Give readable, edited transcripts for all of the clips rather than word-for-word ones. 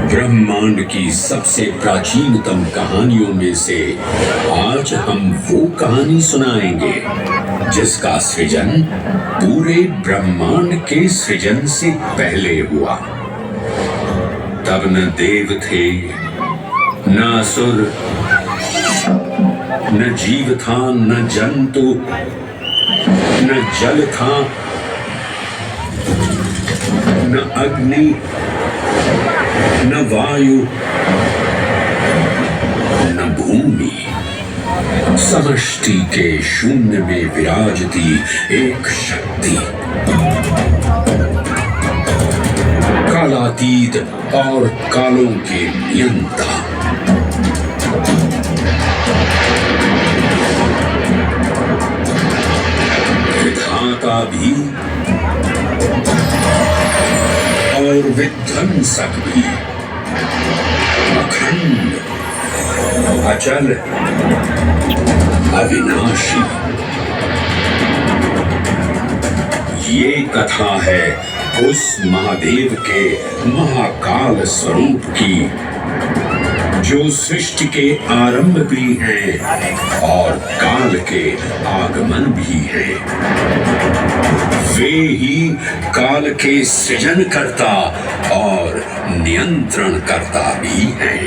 ब्रह्मांड की सबसे प्राचीनतम कहानियों में से आज हम वो कहानी सुनाएंगे जिसका सृजन पूरे ब्रह्मांड के सृजन से पहले हुआ। तब न देव थे, न असुर, न जीव था, न जंतु, न जल था, न अग्नि, न वायु, न भूमि। समष्टि के शून्य में विराजती एक शक्ति, कालातीत और कालों के नियंता। विधाता भी और विध्वंसक भी, अखंड, अचल, अविनाशी। ये कथा है उस महादेव के महाकाल स्वरूप की, जो सृष्टि के आरंभ भी हैं और काल के आगमन भी हैं। वे ही काल के सृजन करता और नियंत्रण करता भी हैं।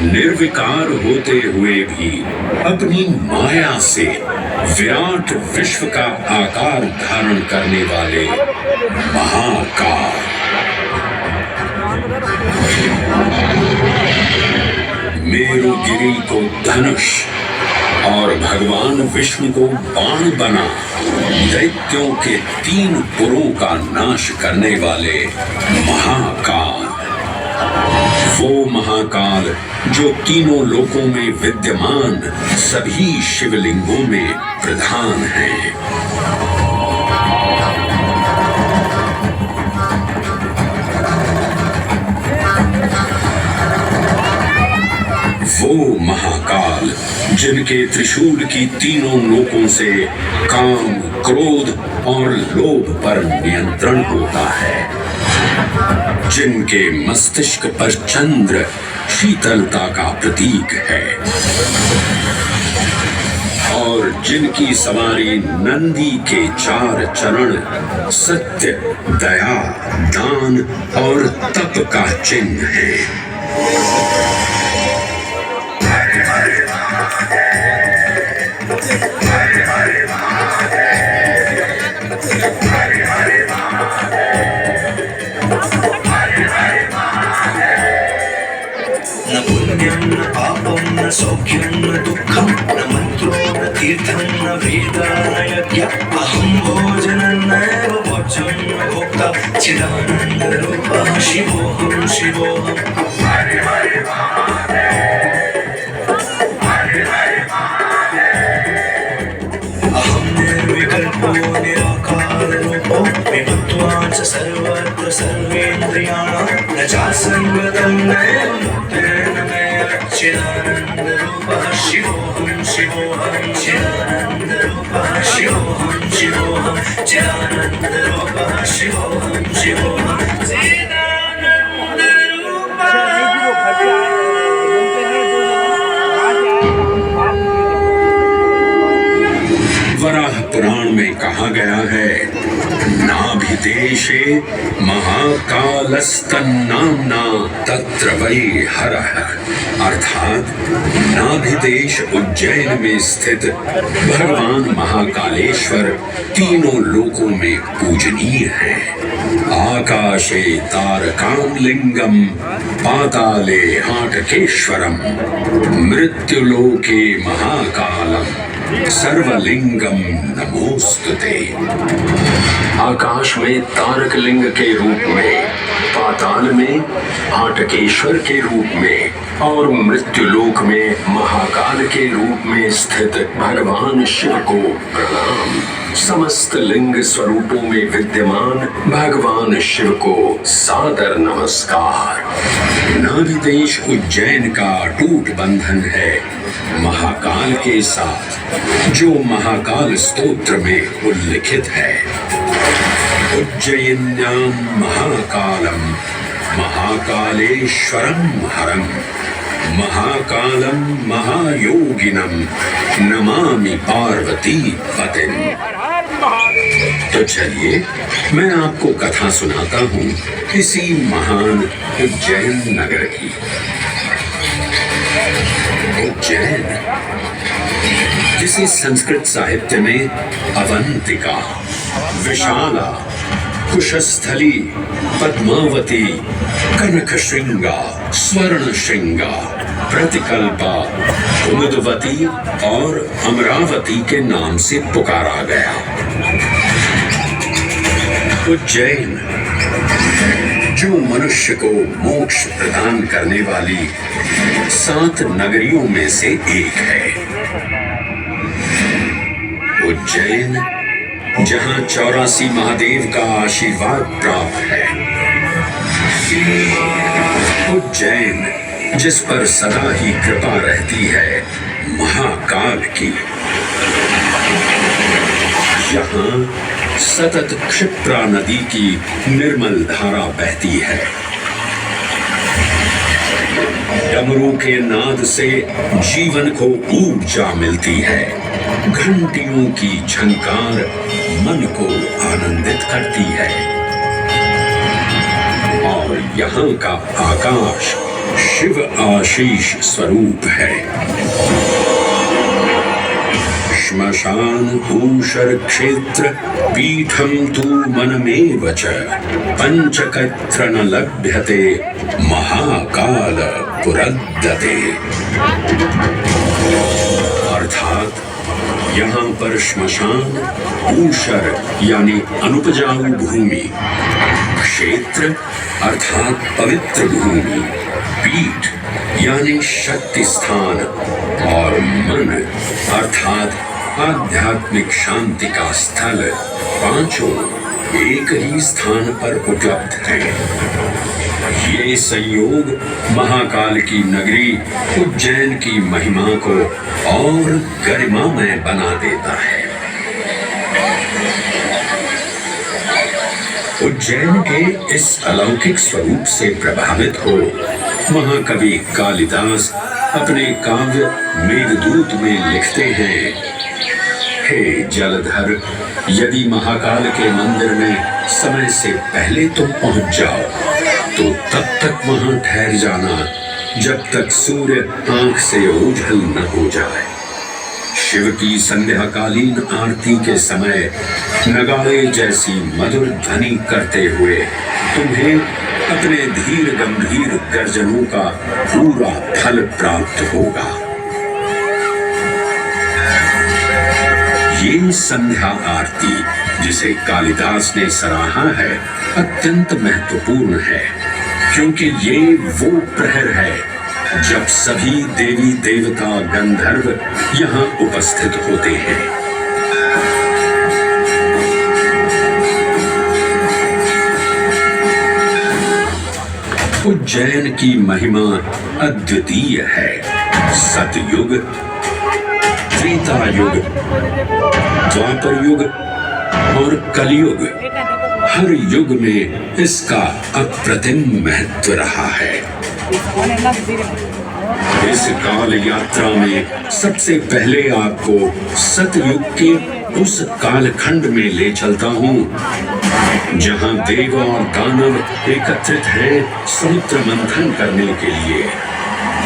निर्विकार होते हुए भी अपनी माया से विराट विश्व का आकार धारण करने वाले महाकाल, मेरुगिरी को धनुष और भगवान विष्णु को बाण बना दैत्यों के 3 पुरों का नाश करने वाले महाकाल। वो महाकाल जो तीनों लोकों में विद्यमान सभी शिवलिंगों में प्रधान है। वो महाकाल जिनके त्रिशूल की तीनों लोकों से काम, क्रोध और लोभ पर नियंत्रण होता है, जिनके मस्तिष्क पर चंद्र शीतलता का प्रतीक है और जिनकी सवारी नंदी के 4 चरण सत्य, दया, दान और तप का चिन्ह है। न पुण्यं न पापं न सौख्यं न दुःखं न मन्त्रो न तीर्थं न वेदा न यज्ञः अहं भोजनं नैव भोज्यं न भोक्ता चिदानन्दरूपः शिवोऽहं शिवोऽहम्। अहं निर्विकल्पो निराकाररूपो विभक्त्वा च सर्वत्र सर्वेन्द्रियाणां न चासङ्गतं नैव मुक्तेन मे चिदानन्दरूपः शिवोऽहं शिवोऽहं चिदानन्दरूपः शिवोऽहं वराह पुराण में कहा गया है, नाभिदेशे महाकालस्तन्नाम्ना तत्र वै हरः, अर्थात नाभिदेश उज्जैन में स्थित भगवान महाकालेश्वर तीनों लोकों में पूजनीय है। आकाशे तारकां लिंगम पाताले हाटकेश्वरम मृत्युलोके महाकालम सर्वलिंगम नमोस्तुते। आकाश में तारक लिंग के रूप में, पाताल में हाटकेश्वर के रूप में और मृत्युलोक में महाकाल के रूप में स्थित भगवान शिव को प्रणाम। समस्त लिंग स्वरूपों में विद्यमान भगवान शिव को सादर नमस्कार। नाभिदेश उज्जैन का अटूट बंधन है महाकाल के साथ, जो महाकाल स्तोत्र में उल्लिखित है। उज्जयिन्यां महाकालम महाकालेश्वरम हरम महाकालम महायोगिनम नमामि पार्वती पतिम। तो चलिए मैं आपको कथा सुनाता हूँ इसी महान उज्जैन नगर की। उज्जैन, जिसे संस्कृत साहित्य में अवंतिका, विशाला, कुशस्थली, पद्मावती, कनकशृंगा, स्वर्णशृंगा, प्रतिकल्पा, कुमुदवती और अमरावती के नाम से पुकारा गया। उज्जैन, जो मनुष्य को मोक्ष प्रदान करने वाली 7 नगरियों में से एक है। उज्जैन, जहां 84 महादेव का आशीर्वाद प्राप्त है। उज्जैन, जिस पर सदा ही कृपा रहती है महाकाल की। यहाँ सतत क्षिप्रा नदी की निर्मल धारा बहती है। डमरू के नाद से जीवन को ऊर्जा मिलती है। घंटियों की झंकार मन को आनंदित करती है। और यहाँ का आकाश शिव आशीष स्वरूप है। श्मशान ऊषर क्षेत्र पीठम तु मनमेव च पंचकत्र न लभ्यते महाकाल पुरद्दते। अर्थात यहाँ पर श्मशान, ऊषर यानी अनुपजाऊ भूमि, क्षेत्र अर्थात पवित्र भूमि, पीठ यानी शक्ति स्थान और मन अर्थात आध्यात्मिक शांति का स्थल, पांचों एक ही स्थान पर उपलब्ध है। ये संयोग महाकाल की नगरी उज्जैन की महिमा को और गरिमामय बना देता है। उज्जैन के इस अलौकिक स्वरूप से प्रभावित हो महाकवि कालिदास अपने काव्य मेघदूत में लिखते हैं, हे जलधर, यदि महाकाल के मंदिर में समय से पहले तुम पहुंच जाओ तो तब तक वहां ठहर जाना जब तक सूर्य आंख से ओझल न हो जाए। शिव की संध्याकालीन आरती के समय नगाड़े जैसी मधुर ध्वनि करते हुए तुम्हें अपने धीर गंभीर गर्जनों का पूरा फल प्राप्त होगा। ये संध्या आरती, जिसे कालिदास ने सराहा है, अत्यंत महत्वपूर्ण है, क्योंकि ये वो प्रहर है जब सभी देवी देवता गंधर्व यहाँ उपस्थित होते हैं। उज्जैन की महिमा अद्वितीय है। सतयुग, त्रेता युग, द्वापर युग और कलयुग, हर युग में इसका अप्रतिम महत्व रहा है। इस काल यात्रा में सबसे पहले आपको सतयुग के उस कालखंड में ले चलता हूँ जहाँ देव और दानव एकत्रित हैं समुद्र मंथन करने के लिए।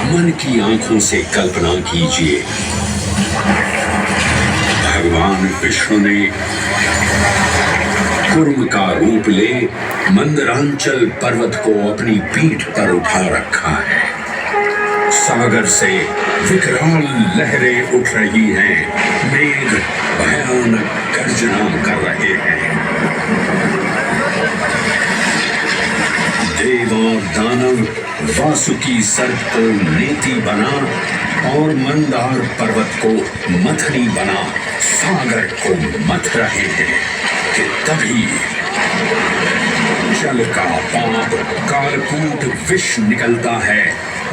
मन की आंखों से कल्पना कीजिए, भगवान विष्णु ने कुर्म का रूप ले मंदरांचल पर्वत को अपनी पीठ पर उठा रखा है। सागर से विकराल लहरें उठ रही हैं, मेघ भयानक गर्जना कर रहे हैं। देव और दानव वासुकी सर्प को नेति बना और मंदार पर्वत को मथनी बना सागर को मथ रहे हैं कि तभी जल का पाप कालकूट विष निकलता है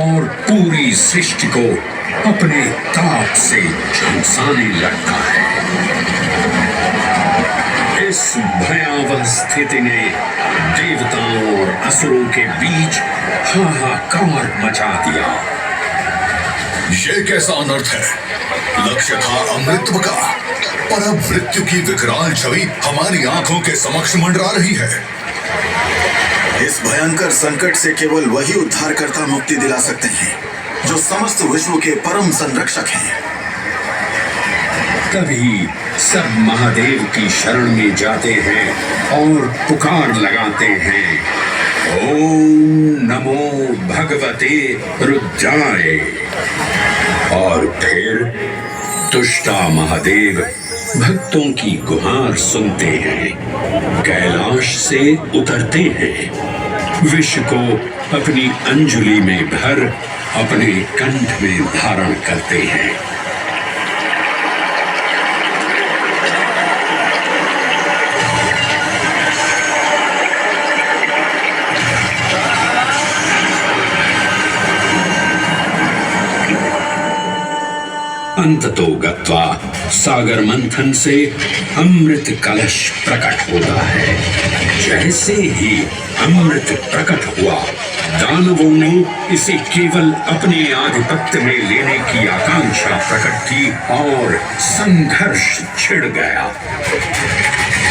और पूरी सृष्टि को अपने ताप से झुलसाने लगता है। इस भयावह स्थिति ने देवताओं और असुरों के बीच हाहाकार मचा दिया। ये कैसा अनर्थ है? लक्ष्य था अमृतत्व का, पर अब मृत्यु की विकराल छवि हमारी आंखों के समक्ष मंडरा रही है। इस भयंकर संकट से केवल वही उद्धारकर्ता मुक्ति दिला सकते हैं जो समस्त विश्व के परम संरक्षक हैं। तभी सब महादेव की शरण में जाते हैं और पुकार लगाते हैं, ओम नमो भगवते रुद्राय। और फिर दुष्टा महादेव भक्तों की गुहार सुनते हैं, कैलाश से उतरते हैं, विष को अपनी अंजुलि में भर अपने कंठ में धारण करते हैं। अंततो गत्वा सागर मंथन से अमृत कलश प्रकट होता है। जैसे ही अमृत प्रकट हुआ, दानवों ने इसे केवल अपने आधिपत्य में लेने की आकांक्षा प्रकट की और संघर्ष छिड़ गया।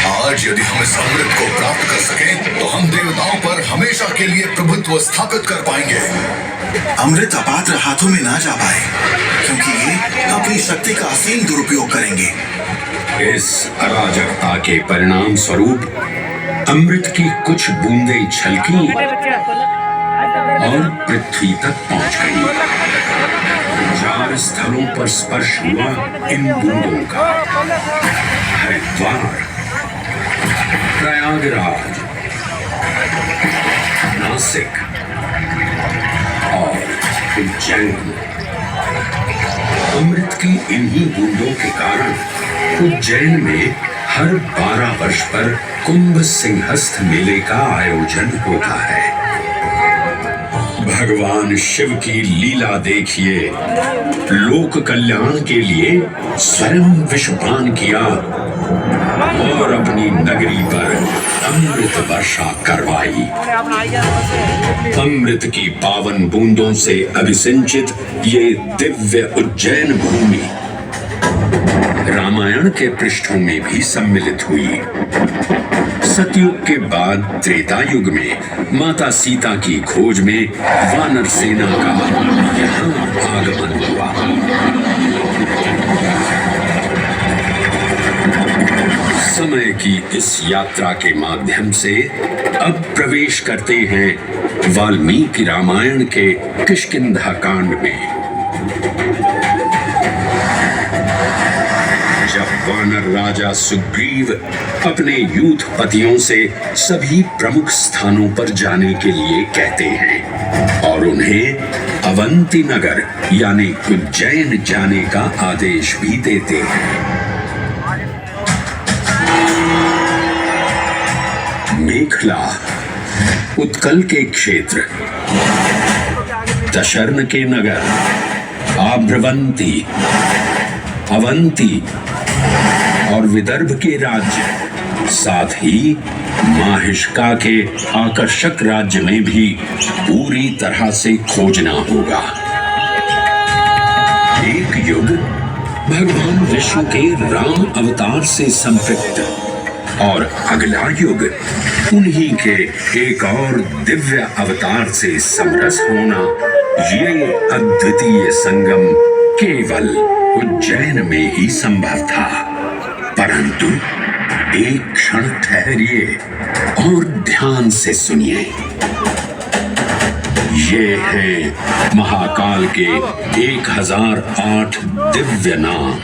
आज यदि हम इस अमृत को प्राप्त कर सकें, तो हम देवताओं पर हमेशा के लिए प्रभुत्व स्थापित कर पाएंगे। अमृत अपात्र हाथों में ना जा पाए, क्योंकि ये अपनी शक्ति का असीम दुरुपयोग करेंगे। इस अराजकता के परिणाम स्वरूप अमृत की कुछ बूंदें छलकी और पृथ्वी तक पहुंच गई। 4 स्थलों पर स्पर्श हुआ इन बूंदों का, हरिद्वार, प्रयागराज, नासिक और उज्जैन। अमृत की इन्हीं बूंदों के कारण उज्जैन में हर 12 वर्ष पर कुंभ सिंहस्थ मेले का आयोजन होता है। भगवान शिव की लीला देखिए, लोक कल्याण के लिए स्वयं विषपान किया और अपनी नगरी पर अमृत वर्षा करवाई। अमृत की पावन बूंदों से अभिसिंचित ये दिव्य उज्जैन भूमि रामायण के पृष्ठों में भी सम्मिलित हुई। सतयुग के बाद त्रेता युग में माता सीता की खोज में वानर सेना का यहाँ आगमन हुआ। समय की इस यात्रा के माध्यम से अब प्रवेश करते हैं वाल्मीकि रामायण के किष्किंधा कांड में। जब वानर राजा सुग्रीव अपने यूथपतियों से सभी प्रमुख स्थानों पर जाने के लिए कहते हैं और उन्हें अवंती नगर यानी उज्जैन जाने का आदेश भी देते हैं। मेखला उत्कल के क्षेत्र, दशर्न के नगर, आभ्रवंती, अवंती और विदर्भ के राज्य, साथ ही माहिष्का के आकर्षक राज्य में भी पूरी तरह से खोजना होगा। एक युग भगवान विष्णु के राम अवतार से संपृक्त और अगला युग उन्हीं के एक और दिव्य अवतार से समरस होना, ये अद्वितीय संगम केवल उज्जैन में ही संभव था। परंतु एक क्षण ठहरिए और ध्यान से सुनिए। ये हैं महाकाल के 1008 दिव्य नाम।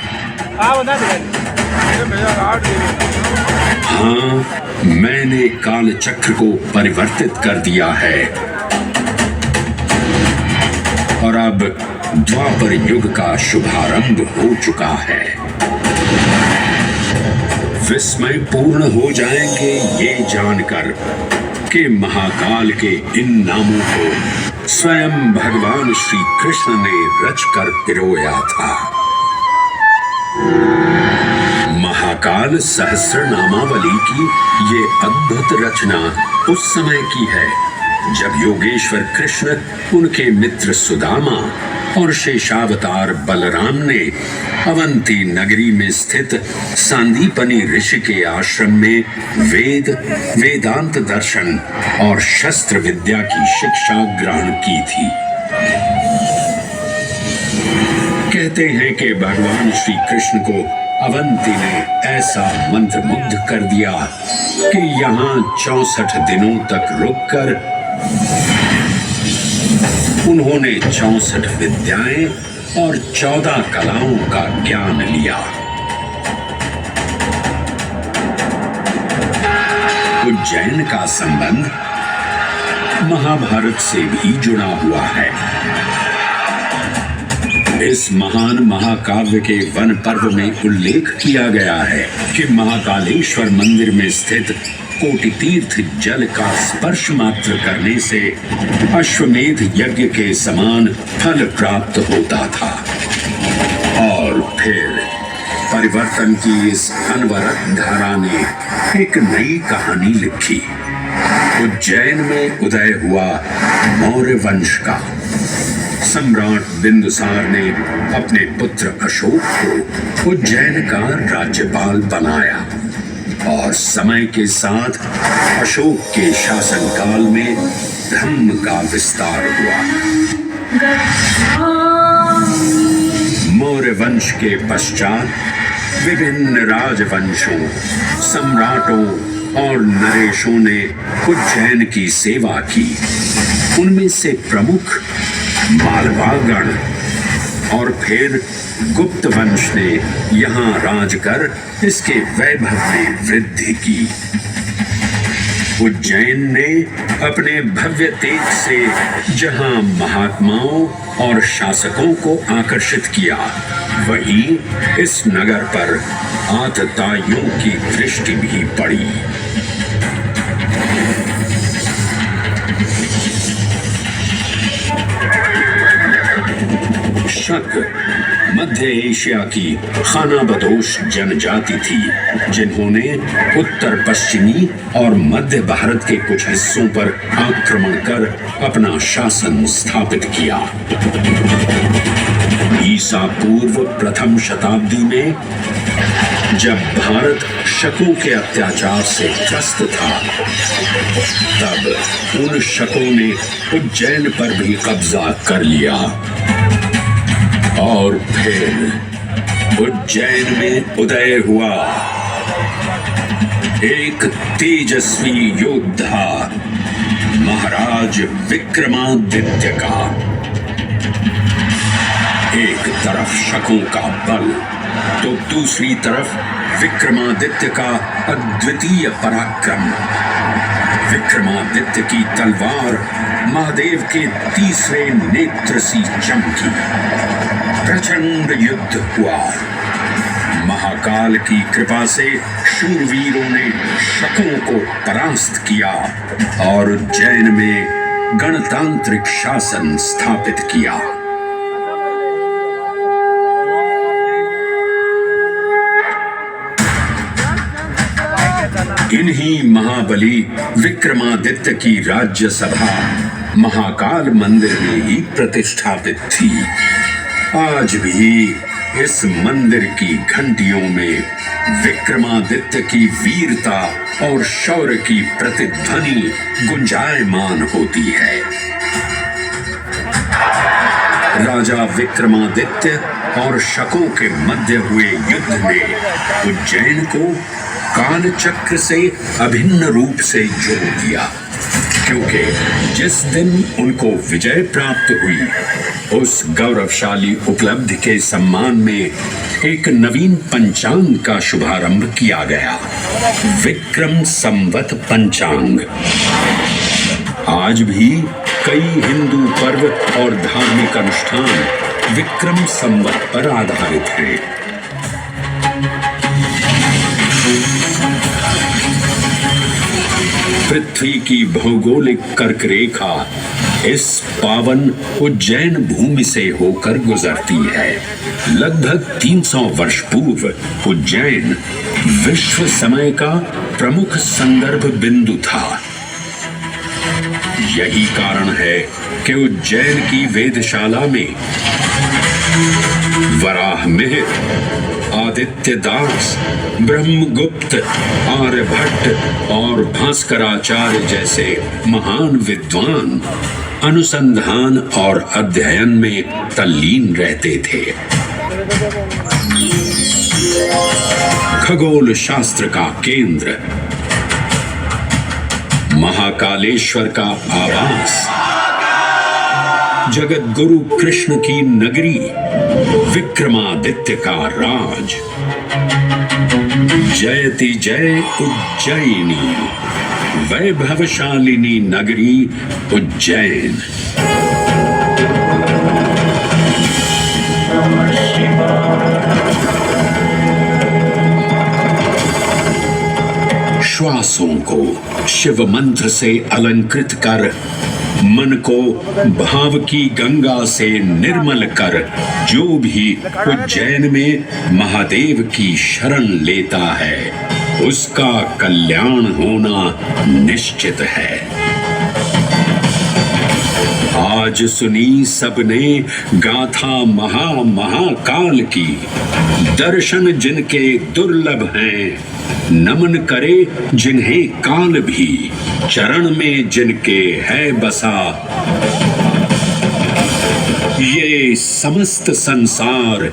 हाँ, मैंने काल चक्र को परिवर्तित कर दिया है और अब द्वापर युग का शुभारंभ हो चुका है। विस्मय पूर्ण हो जाएंगे ये जानकर कि महाकाल के इन नामों को स्वयं भगवान श्री कृष्ण ने रचकर पिरोया था। महाकाल सहस्र नामावली की ये अद्भुत रचना उस समय की है जब योगेश्वर कृष्ण, उनके मित्र सुदामा और शेषावतार बलराम ने अवंती नगरी में स्थित सांदीपनी ऋषि के आश्रम में वेदांत दर्शन और शस्त्र विद्या की शिक्षा ग्रहण की थी। कहते हैं कि भगवान श्री कृष्ण को अवंती ने ऐसा मंत्रमुग्ध कर दिया कि यहाँ 64 दिनों तक रुककर उन्होंने 64 विद्याएं और 14 कलाओं का ज्ञान लिया। उज्जैन का संबंध महाभारत से भी जुड़ा हुआ है। इस महान महाकाव्य के वन पर्व में उल्लेख किया गया है कि महाकालेश्वर मंदिर में स्थित कोटि तीर्थ जल का स्पर्श मात्र करने से अश्वमेध यज्ञ के समान फल प्राप्त होता था। और फिर परिवर्तन की इस अनवरत धारा ने एक नई कहानी लिखी। उज्जैन में उदय हुआ मौर्य वंश का। सम्राट बिंदुसार ने अपने पुत्र अशोक को उज्जैन का राज्यपाल बनाया और समय के साथ अशोक के शासनकाल में धर्म का विस्तार हुआ। मौर्य वंश के पश्चात विभिन्न राजवंशों, सम्राटों और नरेशों ने उज्जैन की सेवा की। उनमें से प्रमुख मालवागण और फिर गुप्त वंश ने यहाँ राज कर इसके वैभव में वृद्धि की। उज्जैन ने अपने भव्य तेज से जहाँ महात्माओं और शासकों को आकर्षित किया, वहीं इस नगर पर आतताइयों की दृष्टि भी पड़ी। शक मध्य एशिया की खानाबदोश जनजाति थी, जिन्होंने उत्तर पश्चिमी और मध्य भारत के कुछ हिस्सों पर आक्रमण कर अपना शासन स्थापित किया। ईसा पूर्व प्रथम शताब्दी में जब भारत शकों के अत्याचार से त्रस्त था, तब उन शकों ने उज्जैन पर भी कब्जा कर लिया और फिर उज्जैन में उदय हुआ एक तेजस्वी योद्धा महाराज विक्रमादित्य का। एक तरफ शकों का बल तो दूसरी तरफ विक्रमादित्य का अद्वितीय पराक्रम। विक्रमादित्य की तलवार महादेव के तीसरे नेत्र सी चमकी। प्रचंड युद्ध हुआ। महाकाल की कृपा से शूरवीरों ने शकों को परास्त किया और उज्जैन में गणतांत्रिक शासन स्थापित किया। इन्हीं महाबली विक्रमादित्य की राज्यसभा महाकाल मंदिर में ही प्रतिष्ठापित थी। आज भी इस मंदिर की घंटियों में विक्रमादित्य की वीरता और शौर्य की प्रतिध्वनि गुंजायमान होती है। राजा विक्रमादित्य और शकों के मध्य हुए युद्ध ने उज्जैन को कालचक्र से अभिन्न रूप से जोड़ दिया, क्योंकि जिस दिन उनको विजय प्राप्त हुई उस गौरवशाली उपलब्धि के सम्मान में एक नवीन पंचांग का शुभारंभ किया गया, विक्रम संवत पंचांग। आज भी कई हिंदू पर्व और धार्मिक अनुष्ठान विक्रम संवत पर आधारित हैं। पृथ्वी की भौगोलिक कर्क रेखा इस पावन उज्जैन भूमि से होकर गुजरती है। लगभग 300 वर्ष पूर्व उज्जैन विश्व समय का प्रमुख संदर्भ बिंदु था। यही कारण है कि उज्जैन की वेदशाला में वराहमिहिर, आदित्य दास, ब्रह्मगुप्त, आर्यभट्ट और भास्कराचार्य जैसे महान विद्वान अनुसंधान और अध्ययन में तल्लीन रहते थे। खगोल शास्त्र का केंद्र, महाकालेश्वर का आवास, जगत गुरु कृष्ण की नगरी, विक्रमादित्य का राज। जयति जय उज्जैनी, वैभवशालिनी नगरी उज्जैन। श्वासों को शिव मंत्र से अलंकृत कर, मन को भाव की गंगा से निर्मल कर, जो भी उज्जैन में महादेव की शरण लेता है उसका कल्याण होना निश्चित है। आज सुनी सबने गाथा महाकाल की, दर्शन जिनके दुर्लभ हैं, नमन करे जिन्हें काल भी, चरण में जिनके है बसा। ये समस्त संसार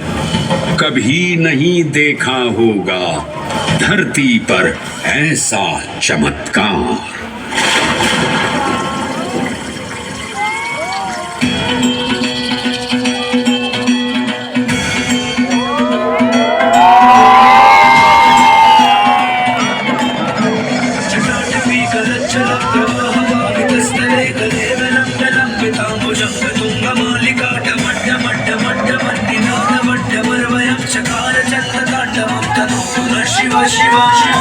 कभी नहीं देखा होगा धरती पर ऐसा चमत्कार। शिवा शिवा शिवा